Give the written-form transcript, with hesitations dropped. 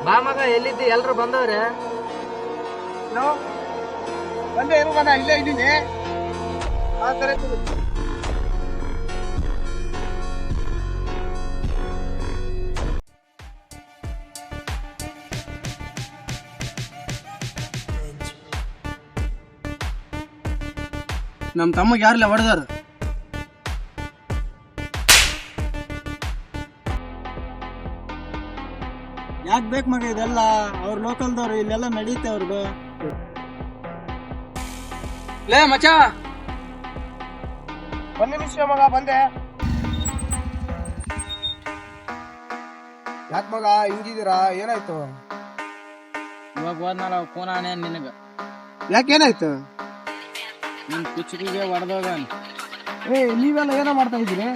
ಬಾ ಮಗ, ಎಲ್ಲಿದ್ದಿ? ಎಲ್ರು ಬಂದವ್ರೆ? ಬಂದೆ ಏನು ಮಗ, ಇಲ್ಲೇ ಇದ್ದೀನಿ. ನಮ್ ತಮ್ಮಗೆ ಯಾರಲ್ಲ ಹೊಡೆದಾರ? ಯಾಕೆ ಬೇಕು ಮಗ ಇದೆಲ್ಲ? ಅವ್ರ ಲೋಕಲ್ದವ್ರು, ಇಲ್ಲೆಲ್ಲ ನಡೀತೆ ಅವ್ರದ್ದು. ಲೇ ಮಚ, ಒಂದು ನಿಮಿಷ ಮಗ, ಬಂದೆ. ಯಾಕೆ ಮಗ ಹಿಂಗಿದ್ದೀರಾ? ಏನಾಯ್ತು? ಇವಾಗ ಹೋದ್ನಲ್ಲ ಕೂನಾನೆ ನಿನಗ. ಯಾಕೇನಾಯ್ತು? ನಿನ್ ಕುಚ್ಚಿಗೆ ಹೊಡೆದೋಗ. ನೀವೆಲ್ಲ ಏನೋ ಮಾಡ್ತಾ ಇದ್ದೀರಿ?